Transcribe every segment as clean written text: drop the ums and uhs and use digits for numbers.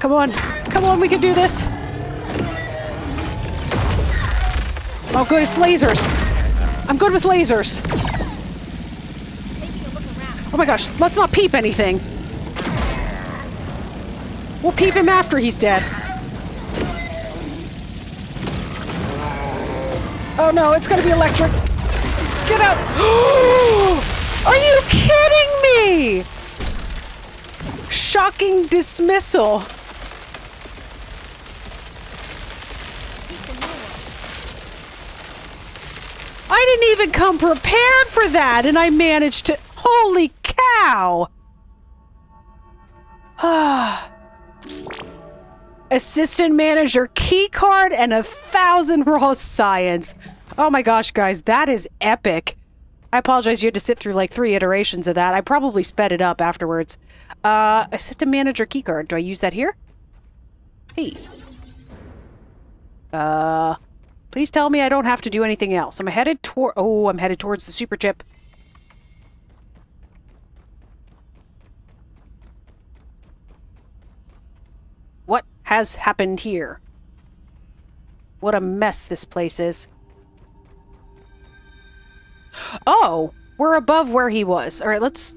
Come on. Come on, we can do this. Oh, good, it's lasers. I'm good with lasers. Oh my gosh, let's not peep anything. We'll peep him after he's dead. Oh no, it's gonna be electric. Get out. Are you kidding me? Shocking dismissal. I didn't even come prepared for that, and I managed to... Holy cow! Assistant manager keycard and 1,000 raw science. Oh my gosh, guys, that is epic. I apologize you had to sit through like 3 iterations of that. I probably sped it up afterwards. Assistant manager keycard. Do I use that here? Hey. Please tell me I don't have to do anything else. I'm headed toward... Oh, I'm headed towards the super chip. What has happened here? What a mess this place is. Oh, we're above where he was. All right, let's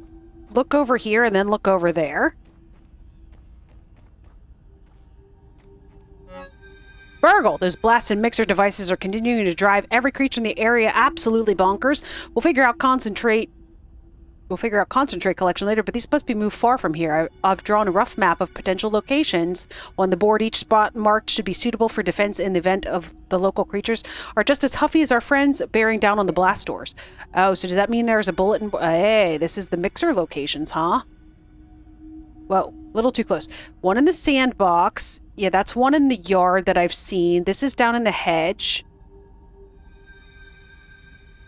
look over here and then look over there. Burgle! Those blasted mixer devices are continuing to drive every creature in the area absolutely bonkers. We'll figure out concentrate collection later, but these must be moved far from here. I've drawn a rough map of potential locations on the board. Each spot marked should be suitable for defense in the event of the local creatures are just as huffy as our friends bearing down on the blast doors. Oh, so does that mean there's a bulletin board? Hey, this is the mixer locations, huh? Whoa, a little too close. One in the sandbox. Yeah, that's one in the yard that I've seen. This is down in the hedge.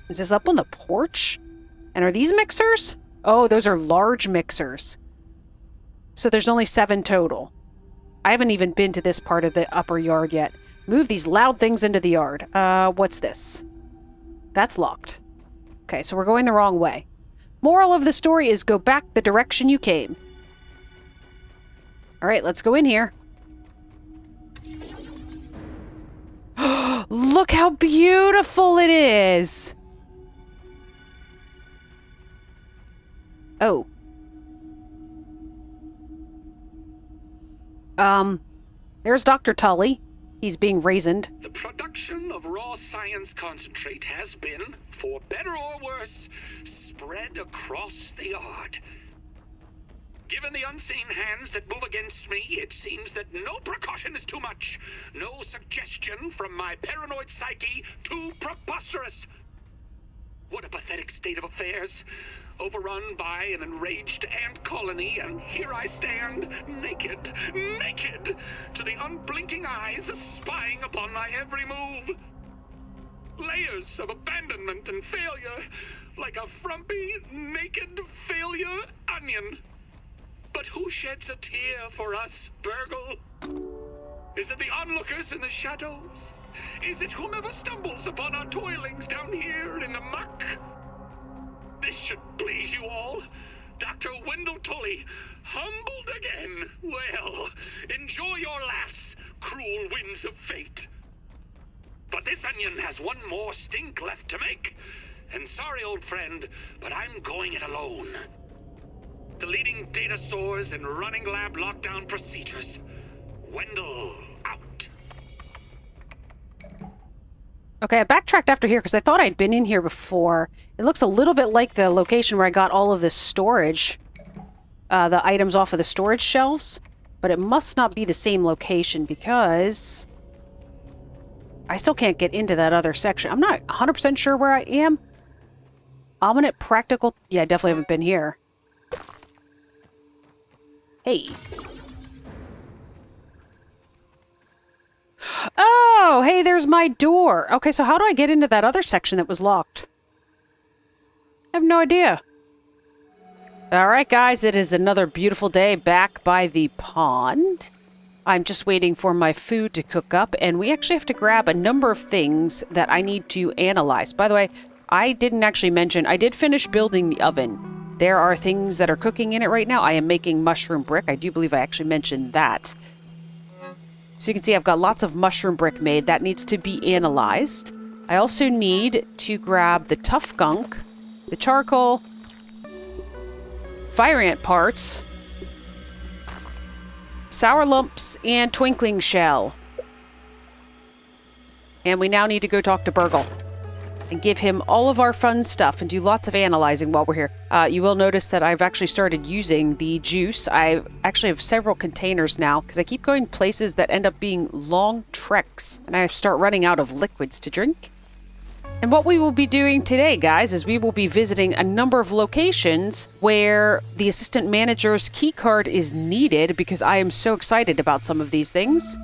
Is this up on the porch? And are these mixers? Oh, those are large mixers. So there's only 7 total. I haven't even been to this part of the upper yard yet. Move these loud things into the yard. What's this? That's locked. Okay, so we're going the wrong way. Moral of the story is go back the direction you came. All right, let's go in here. Look how beautiful it is. Oh. There's Dr. Tully. He's being raisined. The production of raw science concentrate has been, for better or worse, spread across the yard. Given the unseen hands that move against me, it seems that no precaution is too much. No suggestion from my paranoid psyche too preposterous. What a pathetic state of affairs. Overrun by an enraged ant colony, and here I stand, naked, to the unblinking eyes spying upon my every move. Layers of abandonment and failure, like a frumpy, naked failure onion. But who sheds a tear for us, Burgle? Is it the onlookers in the shadows? Is it whomever stumbles upon our toilings down here in the muck? This should please you all. Dr. Wendell Tully, humbled again. Well, enjoy your laughs, cruel winds of fate. But this onion has one more stink left to make. And sorry, old friend, but I'm going it alone. Deleting data stores and running lab lockdown procedures. Wendell, out. Okay, I backtracked after here because I thought I'd been in here before. It looks a little bit like the location where I got all of this storage. The items off of the storage shelves. But it must not be the same location because I still can't get into that other section. I'm not 100% sure where I am. Ominous practical... Yeah, I definitely haven't been here. Hey. Oh, hey, there's my door. Okay, so how do I get into that other section that was locked? I have no idea. All right, guys, it is another beautiful day back by the pond. I'm just waiting for my food to cook up, and we actually have to grab a number of things that I need to analyze. By the way, I didn't actually mention, I did finish building the oven. There are things that are cooking in it right now. I am making mushroom brick. I do believe I actually mentioned that. So you can see I've got lots of mushroom brick made. That needs to be analyzed. I also need to grab the tough gunk, the charcoal, fire ant parts, sour lumps, and twinkling shell. And we now need to go talk to Burgle and give him all of our fun stuff and do lots of analyzing while we're here. You will notice that I've actually started using the juice. I actually have several containers now because I keep going places that end up being long treks and I start running out of liquids to drink. And what we will be doing today, guys, is we will be visiting a number of locations where the assistant manager's keycard is needed because I am so excited about some of these things.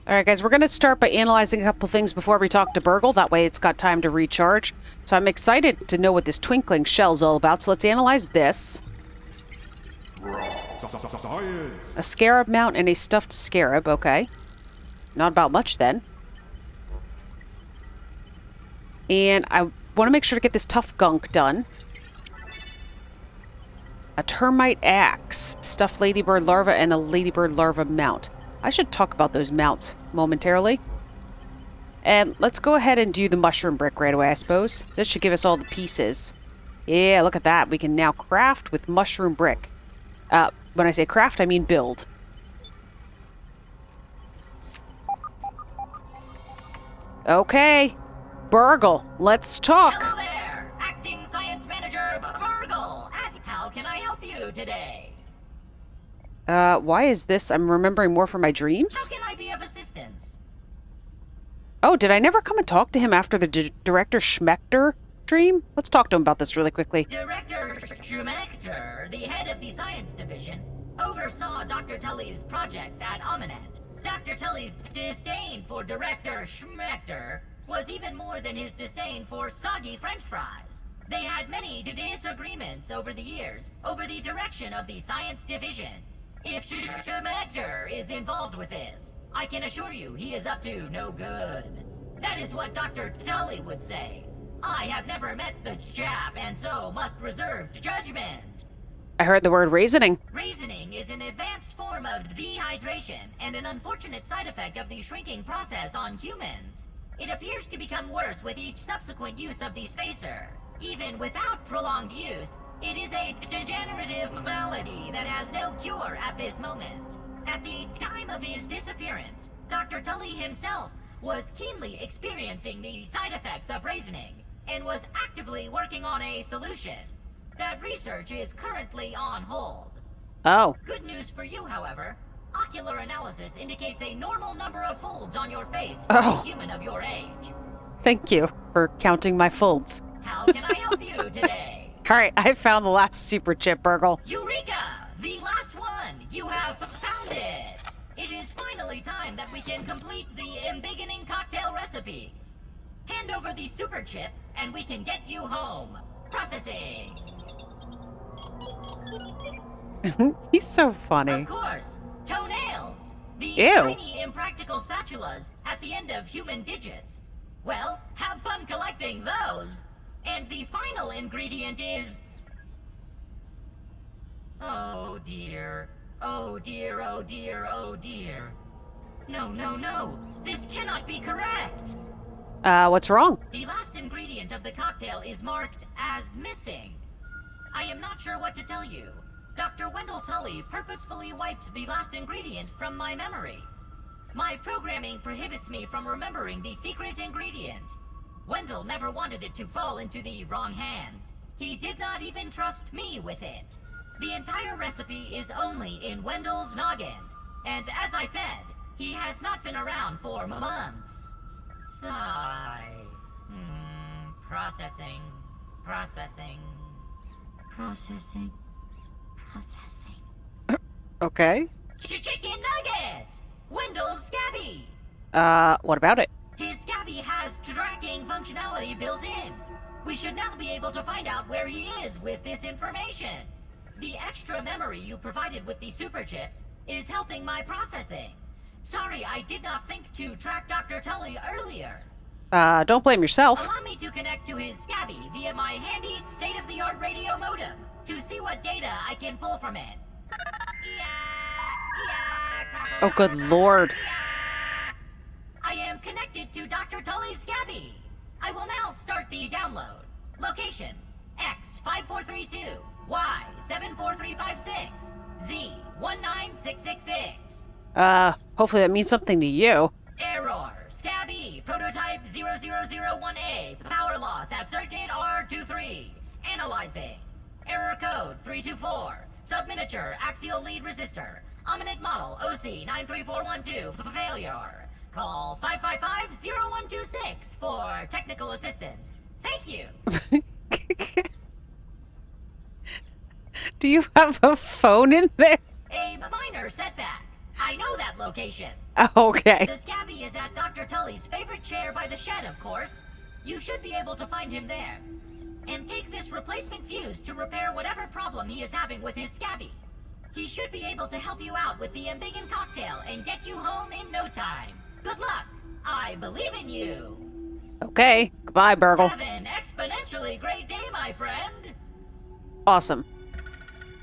All right, guys, we're going to start by analyzing a couple things before we talk to Burgle. That way it's got time to recharge. So I'm excited to know what this twinkling shell's all about. So let's analyze this. A scarab mount and a stuffed scarab. Okay. Not about much then. And I want to make sure to get this tough gunk done. A termite axe, stuffed ladybird larva, and a ladybird larva mount. I should talk about those mounts momentarily. And let's go ahead and do the mushroom brick right away, I suppose. This should give us all the pieces. Yeah, look at that. We can now craft with mushroom brick. When I say craft, I mean build. Okay. Burgle, let's talk. Hello there, Acting Science Manager Burgle. How can I help you today? Why is this? I'm remembering more from my dreams? How can I be of assistance? Oh, did I never come and talk to him after the Director Schmechter dream? Let's talk to him about this really quickly. Director Schmechter, the head of the Science Division, oversaw Dr. Tully's projects at Ominent. Dr. Tully's disdain for Director Schmechter was even more than his disdain for soggy French fries. They had many disagreements over the years over the direction of the Science Division. If Schmechter is involved with this, I can assure you he is up to no good. That is what Dr. Tully would say. I have never met the chap and so must reserve judgment. I heard the word raisoning. Raisoning is an advanced form of dehydration and an unfortunate side effect of the shrinking process on humans. It appears to become worse with each subsequent use of the spacer. Even without prolonged use, it is a degenerative malady that has no cure at this moment. At the time of his disappearance, Dr. Tully himself was keenly experiencing the side effects of raisoning and was actively working on a solution. That research is currently on hold. Oh. Good news for you, however. Ocular analysis indicates a normal number of folds on your face for a human of your age. Thank you for counting my folds. How can I help you today? All right, I found the last super chip, Burgle. Eureka! The last one! You have found it! It is finally time that we can complete the embiggening cocktail recipe. Hand over the super chip, and we can get you home. Processing. He's so funny. Of course, toenails. The Ew. tiny impractical spatulas at the end of human digits. Well, have fun collecting those. And the final ingredient is... Oh dear. Oh dear, oh dear, oh dear. No, no, no. This cannot be correct. What's wrong? The last ingredient of the cocktail is marked as missing. I am not sure what to tell you. Dr. Wendell Tully purposefully wiped the last ingredient from my memory. My programming prohibits me from remembering the secret ingredient. Wendell never wanted it to fall into the wrong hands. He did not even trust me with it. The entire recipe is only in Wendell's noggin. And as I said, he has not been around for months. Sigh. Processing. Processing. Processing. Processing. Okay. Chicken nuggets! Wendell's Scabby! What about it? His Scabby has tracking functionality built in. We should now be able to find out where he is with this information. The extra memory you provided with the super chips is helping my processing. Sorry, I did not think to track Dr. Tully earlier. Don't blame yourself. Allow me to connect to his Scabby via my handy state-of-the-art radio modem to see what data I can pull from it. Oh, good lord. I will now start the download. Location, X5432, Y74356, Z19666. Hopefully that means something to you. Error, Scabby, prototype 0001A, power loss at circuit R23. Analyzing. Error code 324, subminiature axial lead resistor, Omnet model OC93412, failure. Call 555-0126 for technical assistance. Thank you. Do you have a phone in there? A minor setback. I know that location. Okay. The Scabby is at Dr. Tully's favorite chair by the shed, of course. You should be able to find him there. And take this replacement fuse to repair whatever problem he is having with his Scabby. He should be able to help you out with the Ambiguous cocktail and get you home in no time. Good luck. I believe in you. Okay. Goodbye, Burgle. Have an exponentially great day, my friend. Awesome.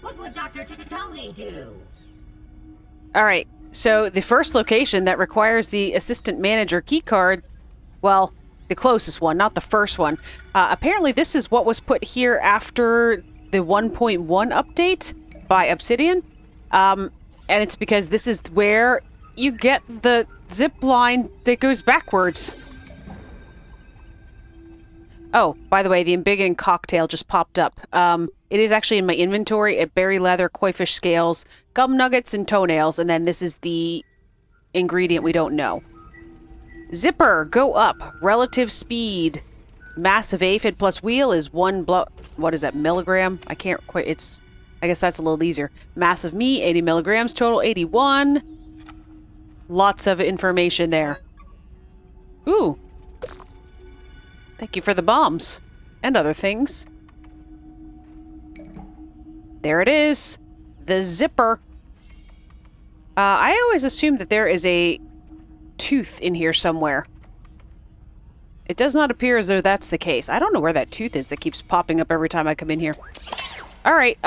What would Dr. Tully do? All right. So the first location that requires the assistant manager keycard, well, the closest one, not the first one. Apparently this is what was put here after the 1.1 update by Obsidian. And it's because this is where you get the zip line that goes backwards. Oh, by the way, the Ambiguous cocktail just popped up. It is actually in my inventory at berry leather, koi-fish scales, gum nuggets, and toenails. And then this is the ingredient we don't know. Zipper, go up. Relative speed. Massive aphid plus wheel is what is that, milligram? I can't quite, I guess that's a little easier. Massive me, 80 milligrams, total 81. Lots of information there. Ooh. Thank you for the bombs. And other things. There it is. The zipper. I always assumed that there is a tooth in here somewhere. It does not appear as though that's the case. I don't know where that tooth is that keeps popping up every time I come in here. Alright,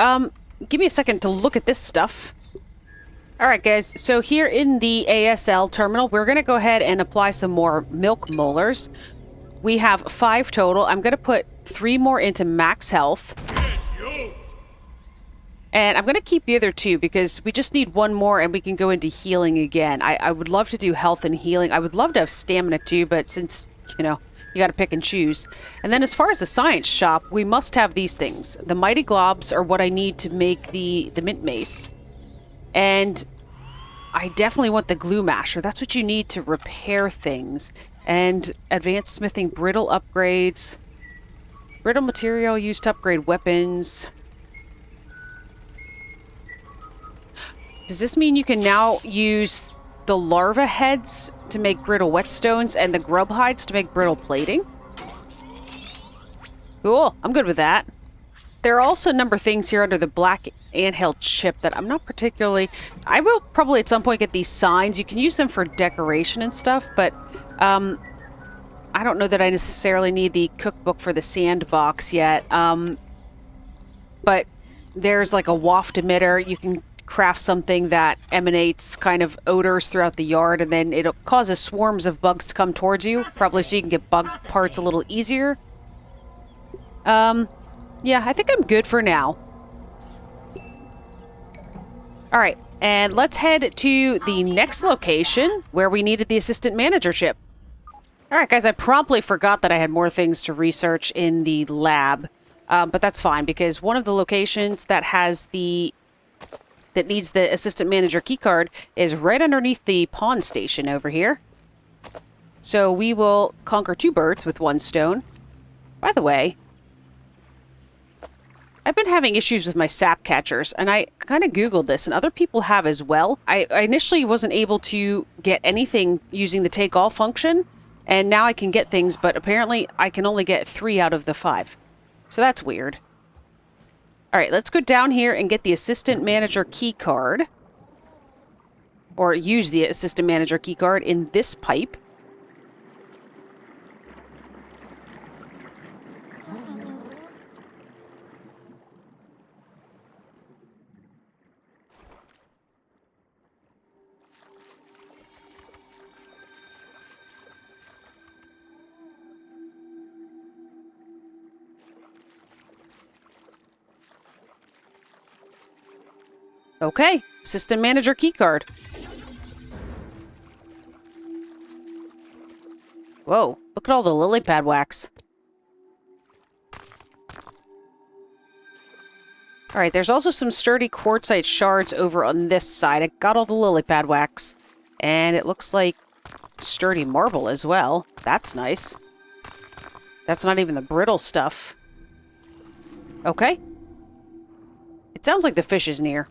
give me a second to look at this stuff. Alright guys, so here in the ASL terminal, we're going to go ahead and apply some more milk molars. We have 5 total. I'm going to put 3 more into max health. And I'm going to keep the other 2 because we just need 1 more and we can go into healing again. I would love to do health and healing. I would love to have stamina too, but since, you know, you got to pick and choose. And then as far as the science shop, we must have these things. The mighty globs are what I need to make the mint mace. And I definitely want the glue masher. That's what you need to repair things. And advanced smithing brittle upgrades. Brittle material used to upgrade weapons. Does this mean you can now use the larva heads to make brittle whetstones and the grub hides to make brittle plating? Cool. I'm good with that. There are also a number of things here under the black anthill chip that I'm not particularly... I will probably at some point get these signs. You can use them for decoration and stuff, but I don't know that I necessarily need the cookbook for the sandbox yet. But there's like a waft emitter. You can craft something that emanates kind of odors throughout the yard, and then it causes swarms of bugs to come towards you, probably so you can get bug parts a little easier. Yeah, I think I'm good for now. Alright, and let's head to the next location where we needed the assistant manager chip. Alright guys, I promptly forgot that I had more things to research in the lab. But that's fine, because one of the locations that has that needs the assistant manager keycard is right underneath the pawn station over here. So we will conquer 2 birds with 1 stone. By the way, I've been having issues with my sap catchers, and I kind of Googled this, and other people have as well. I initially wasn't able to get anything using the take all function, and now I can get things, but apparently I can only get 3 out of the 5. So that's weird. Alright, let's go down here and get the assistant manager keycard. Or use the assistant manager keycard in this pipe. Okay, System Manager keycard. Whoa, look at all the lily pad wax. Alright, there's also some sturdy quartzite shards over on this side. I got all the lily pad wax. And it looks like sturdy marble as well. That's nice. That's not even the brittle stuff. Okay. It sounds like the fish is near.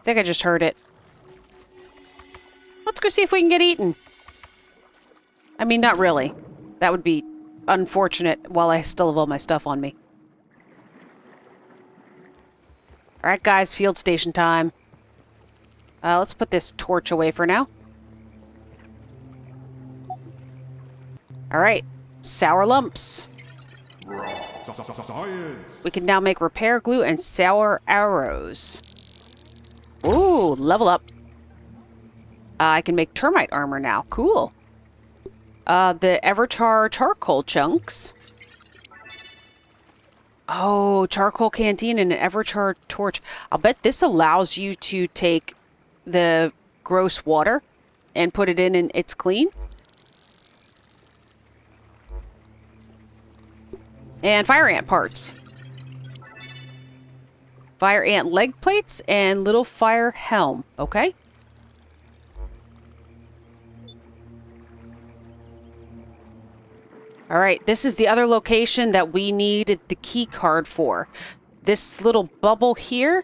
I think I just heard it. Let's go see if we can get eaten. I mean, not really. That would be unfortunate while I still have all my stuff on me. Alright guys, field station time. Let's put this torch away for now. Alright, sour lumps. We can now make repair glue and sour arrows. Ooh, level up. I can make termite armor now. Cool. The Everchar charcoal chunks. Oh, charcoal canteen and an Everchar torch. I'll bet this allows you to take the gross water and put it in and it's clean. And fire ant parts. Fire ant leg plates and little fire helm. Okay. Alright, this is the other location that we needed the key card for. This little bubble here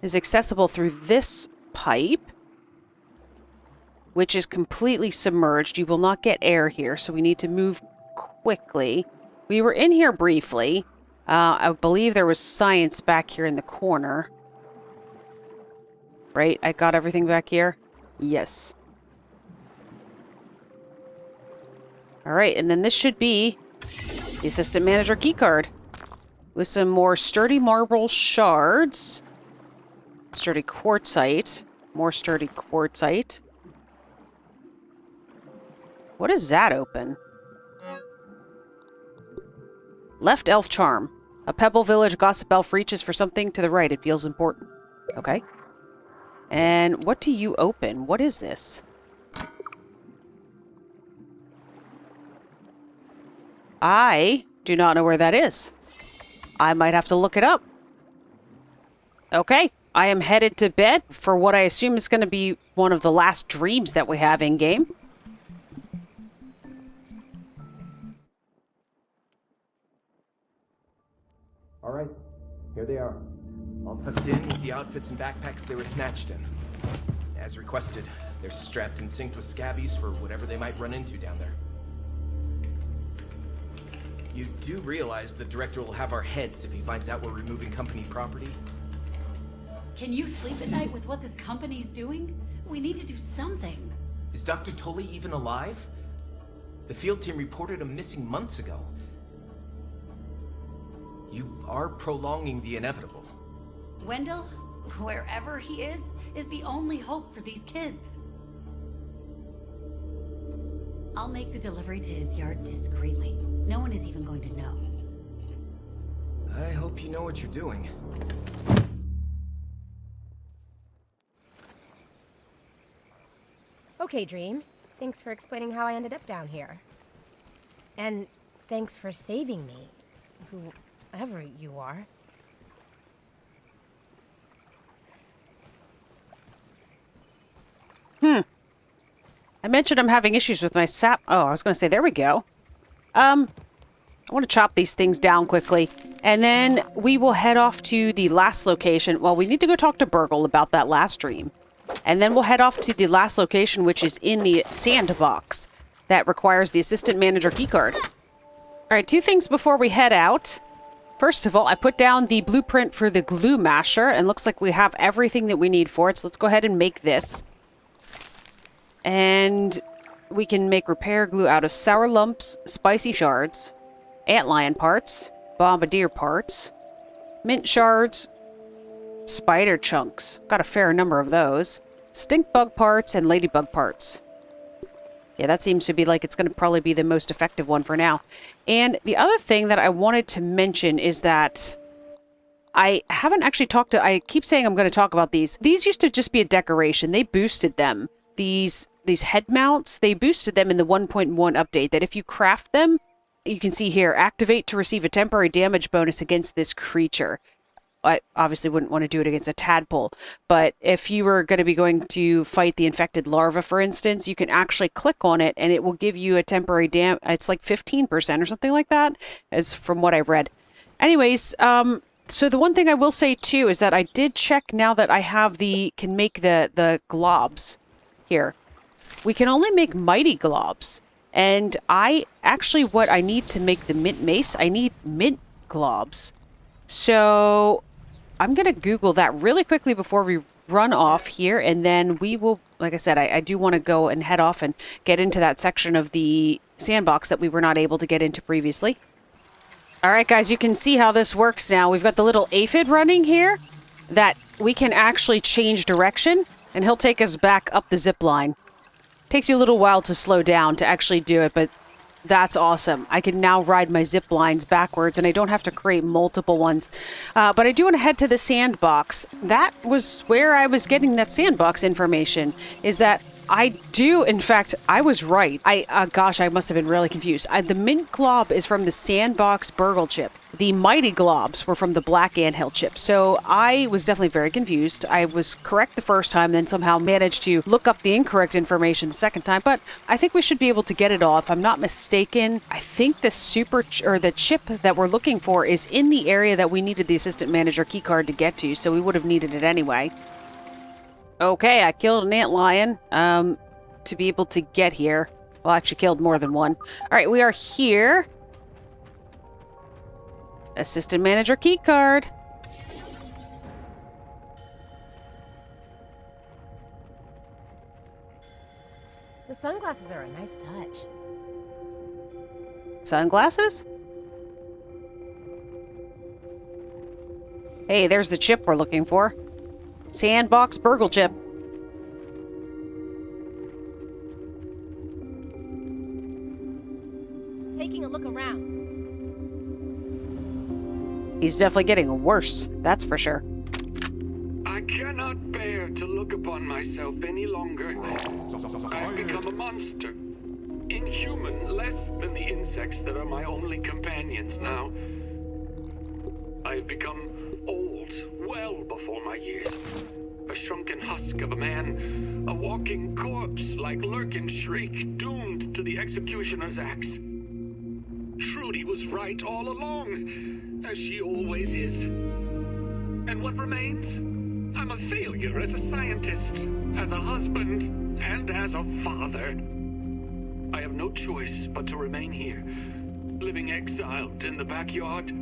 is accessible through this pipe, which is completely submerged. You will not get air here, so we need to move quickly. We were in here briefly. I believe there was science back here in the corner. Right? I got everything back here? Yes. Alright, and then this should be the Assistant Manager keycard. With some more sturdy marble shards. Sturdy quartzite. More sturdy quartzite. What does that open? Left elf charm. A pebble village gossip elf reaches for something to the right. It feels important. Okay. And what do you open? What is this? I do not know where that is. I might have to look it up. Okay. I am headed to bed for what I assume is going to be one of the last dreams that we have in-game. All right, here they are. All tucked in with the outfits and backpacks they were snatched in. As requested, they're strapped and synced with scabbies for whatever they might run into down there. You do realize the director will have our heads if he finds out we're removing company property? Can you sleep at night with what this company's doing? We need to do something. Is Dr. Tully even alive? The field team reported him missing months ago. You are prolonging the inevitable. Wendell, wherever he is the only hope for these kids. I'll make the delivery to his yard discreetly. No one is even going to know. I hope you know what you're doing. Okay, Dream. Thanks for explaining how I ended up down here. And thanks for saving me, whoever you are. I mentioned I'm having issues with my sap. Oh, I was going to say, there we go. I want to chop these things down quickly. And then we will head off to the last location. Well, we need to go talk to Burgle about that last dream. And then we'll head off to the last location, which is in the sandbox. That requires the Assistant Manager keycard. Alright, two things before we head out. First of all, I put down the blueprint for the glue masher, and looks like we have everything that we need for it. So let's go ahead and make this. And we can make repair glue out of sour lumps, spicy shards, antlion parts, bombardier parts, mint shards, spider chunks. Got a fair number of those. Stink bug parts and ladybug parts. Yeah, that seems to be like it's going to probably be the most effective one for now. And the other thing that I wanted to mention is that I haven't actually talked to... I keep saying I'm going to talk about these. These used to just be a decoration. They boosted them. These head mounts, they boosted them in the 1.1 update, that if you craft them, you can see here, activate to receive a temporary damage bonus against this creature. I obviously wouldn't want to do it against a tadpole, but if you were going to fight the infected larva, for instance, you can actually click on it and it will give you a temporary it's like 15% or something like that, as from what I've read. Anyways, so the one thing I will say too is that I did check now that I have can make the globs here. We can only make mighty globs, and what I need to make the mint mace, I need mint globs. So I'm going to Google that really quickly before we run off here, and then we will, like I said, I do want to go and head off and get into that section of the sandbox that we were not able to get into previously. All right, guys, you can see how this works now. We've got the little aphid running here that we can actually change direction, and he'll take us back up the zip line. Takes you a little while to slow down to actually do it, but that's awesome. I can now ride my zip lines backwards, and I don't have to create multiple ones. But I do want to head to the sandbox. That was where I was getting that sandbox information, is that I do, in fact, I was right. Gosh, I must have been really confused. The mint glob is from the sandbox burgle chip. The mighty globs were from the black anthill chip. So I was definitely very confused. I was correct the first time, then somehow managed to look up the incorrect information the second time. But I think we should be able to get it all. If I'm not mistaken, I think the chip that we're looking for is in the area that we needed the assistant manager keycard to get to. So we would have needed it anyway. Okay, I killed an antlion to be able to get here. Well, I actually killed more than one. All right, we are here. Assistant manager keycard. The sunglasses are a nice touch. Sunglasses? Hey, there's the chip we're looking for. Sandbox burgle chip. Taking a look around. He's definitely getting worse, that's for sure. I cannot bear to look upon myself any longer. I've become a monster. Inhuman, less than the insects that are my only companions now. I've become old, well before my years. A shrunken husk of a man, a walking corpse like Lurkin Shriek, doomed to the executioner's axe. Trudy was right all along, as she always is. And what remains? I'm a failure as a scientist, as a husband, and as a father. I have no choice but to remain here, living exiled in the backyard.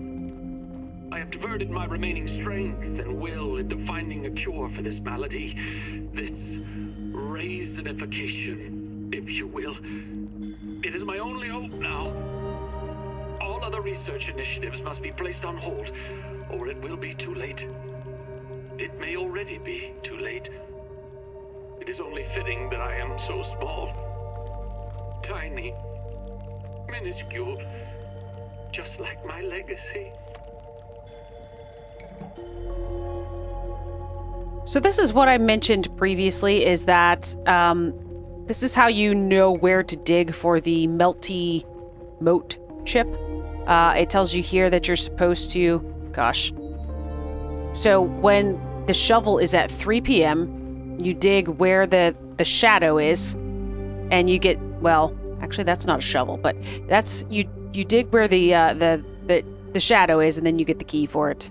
I have diverted my remaining strength and will into finding a cure for this malady, this raisinification, if you will. It is my only hope now. All other research initiatives must be placed on hold, or it will be too late. It may already be too late. It is only fitting that I am so small, tiny, minuscule, just like my legacy. So this is what I mentioned previously, is that this is how you know where to dig for the melty moat chip. It tells you here that you're supposed to... Gosh. So when the shovel is at 3 p.m., you dig where the shadow is, and you get... Well, actually, that's not a shovel, but that's... You dig where the shadow is, and then you get the key for it.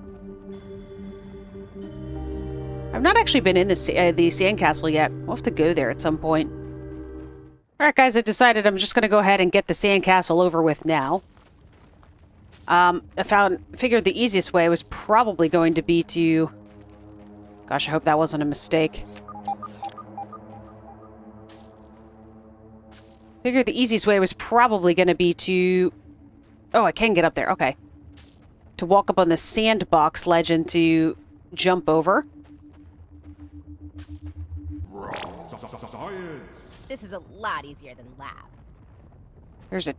I've not actually been in the sandcastle yet. We'll have to go there at some point. Alright guys, I decided I'm just going to go ahead and get the sandcastle over with now. I figured the easiest way was probably going to be to... Gosh, I hope that wasn't a mistake. Figured the easiest way was probably going to be to... Oh, I can get up there, okay. To walk up on the sandbox ledge and to jump over. This is a lot easier than lab. There's a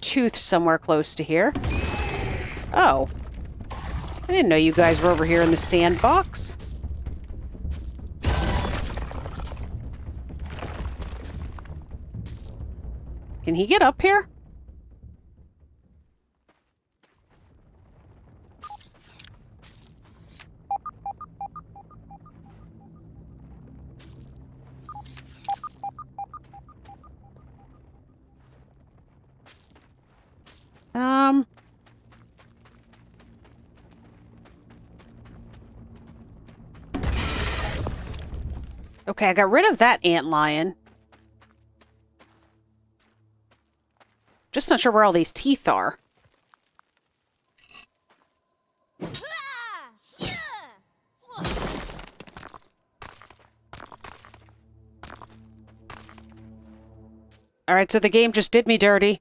tooth somewhere close to here. Oh. I didn't know you guys were over here in the sandbox. Can he get up here? Okay, I got rid of that antlion. Just not sure where all these teeth are. Alright, so the game just did me dirty.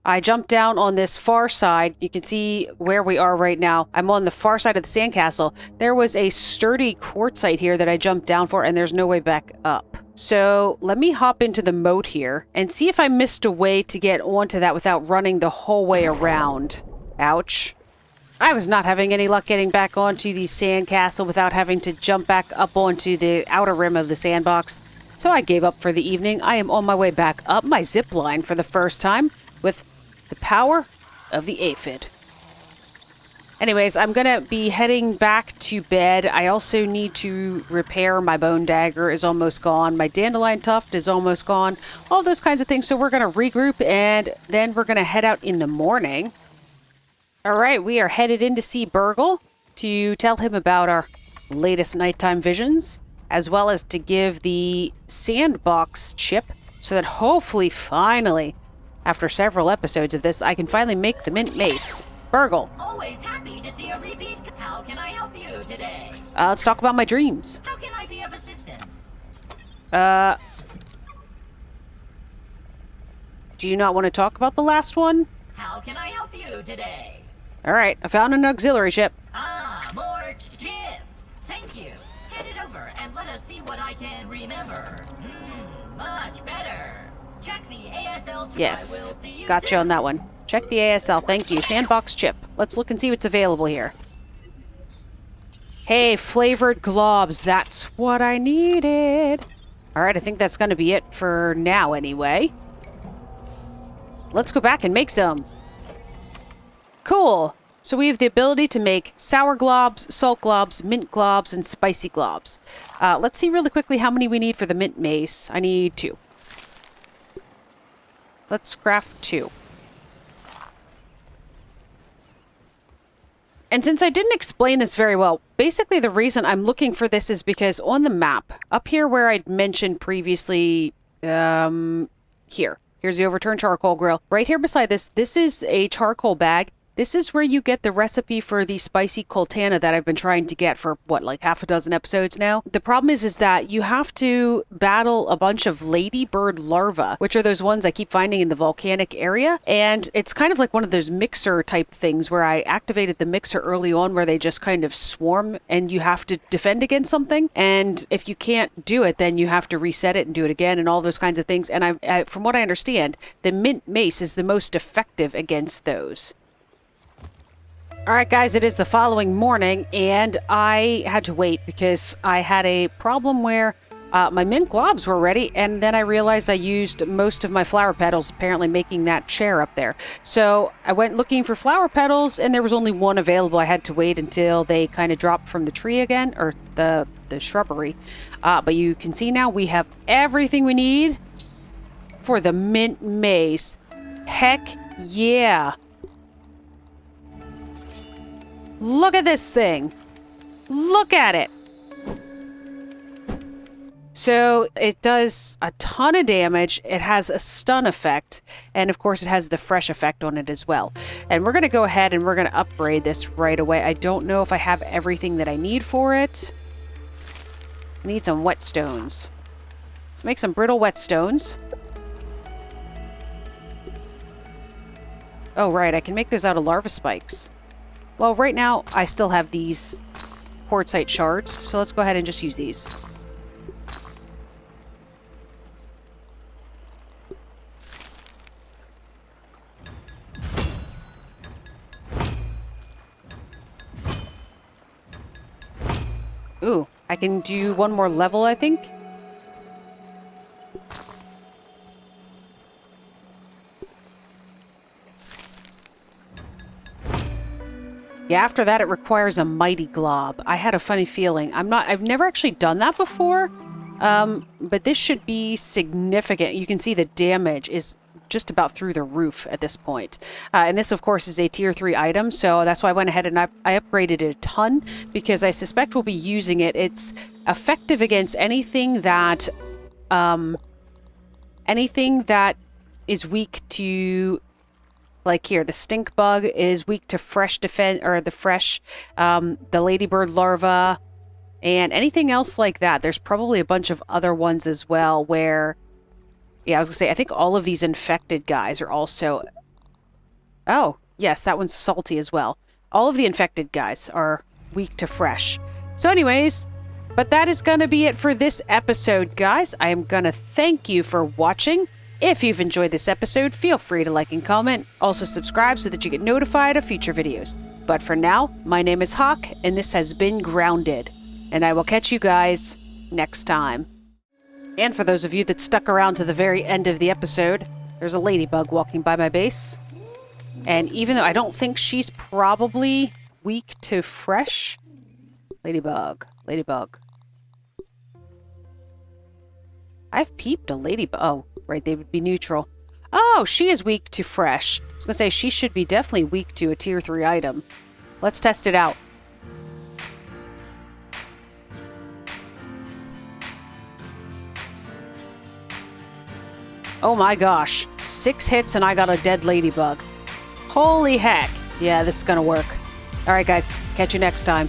I jumped down on this far side. You can see where we are right now. I'm on the far side of the sandcastle. There was a sturdy quartzite here that I jumped down for, and there's no way back up. So let me hop into the moat here and see if I missed a way to get onto that without running the whole way around. Ouch. I was not having any luck getting back onto the sandcastle without having to jump back up onto the outer rim of the sandbox. So I gave up for the evening. I am on my way back up my zip line for the first time with the power of the aphid. Anyways, I'm gonna be heading back to bed. I also need to repair my bone dagger is almost gone. My dandelion tuft is almost gone. All those kinds of things. So we're gonna regroup and then we're gonna head out in the morning. All right, we are headed in to see Burgle to tell him about our latest nighttime visions, as well as to give the sandbox chip so that hopefully, finally, after several episodes of this, I can finally make the mint mace. Burgle. Always happy to see a repeat. How can I help you today? Let's talk about my dreams. How can I be of assistance? Do you not want to talk about the last one? How can I help you today? All right, I found an auxiliary ship. Ah, more chips. Thank you. Hand it over and let us see what I can remember. Much better. Check the ASL to Yes, I will see you got you soon. on that one. Check the ASL, thank you. Sandbox chip. Let's look and see what's available here. Hey, flavored globs, that's what I needed. All right, I think that's going to be it for now anyway. Let's go back and make some. Cool. So we have the ability to make sour globs, salt globs, mint globs, and spicy globs. Let's see really quickly how many we need for the mint mace. I need 2. Let's craft 2. And since I didn't explain this very well, basically the reason I'm looking for this is because on the map, up here where I'd mentioned previously, here's the overturned charcoal grill. Right here beside this is a charcoal bag. This is where you get the recipe for the spicy coltana that I've been trying to get for, what, like half a dozen episodes now? The problem is that you have to battle a bunch of ladybird larvae, which are those ones I keep finding in the volcanic area. And it's kind of like one of those mixer type things where I activated the mixer early on where they just kind of swarm and you have to defend against something. And if you can't do it, then you have to reset it and do it again and all those kinds of things. And I from what I understand, the mint mace is the most effective against those. Alright guys, it is the following morning, and I had to wait because I had a problem where my mint globs were ready, and then I realized I used most of my flower petals, apparently making that chair up there. So I went looking for flower petals, and there was only one available. I had to wait until they kind of dropped from the tree again, or the shrubbery. But you can see now we have everything we need for the mint mace. Heck yeah! Look at this thing. Look at it. So it does a ton of damage. It has a stun effect. And of course it has the fresh effect on it as well. And we're going to go ahead and we're going to upgrade this right away. I don't know if I have everything that I need for it. I need some whetstones. Let's make some brittle whetstones. Oh, right. I can make those out of larva spikes. Well, right now, I still have these quartzite shards, so let's go ahead and just use these. I can do one more level, I think. Yeah, after that it requires a mighty glob. I had a funny feeling. I've never actually done that before. But this should be significant. You can see the damage is just about through the roof at this point. And this, of course, is a tier 3 item, so that's why I went ahead and I upgraded it a ton, because I suspect we'll be using it. It's effective against anything that is weak to... Like here, the stink bug is weak to fresh defense, or the ladybird larva, and anything else like that. There's probably a bunch of other ones as well where, yeah, I was gonna say, I think all of these infected guys are also, oh, yes, that one's salty as well. All of the infected guys are weak to fresh. So anyways, but that is gonna be it for this episode, guys. I am gonna thank you for watching. If you've enjoyed this episode, feel free to like and comment. Also subscribe so that you get notified of future videos. But for now, my name is Hawk, and this has been Grounded. And I will catch you guys next time. And for those of you that stuck around to the very end of the episode, there's a ladybug walking by my base. And even though I don't think she's probably weak to fresh... Ladybug. I've peeped a ladybug. Oh. Right, they would be neutral. Oh, she is weak to fresh. I was going to say, she should be definitely weak to a tier 3 item. Let's test it out. Oh my gosh. 6 hits and I got a dead ladybug. Holy heck. Yeah, this is going to work. Alright guys, catch you next time.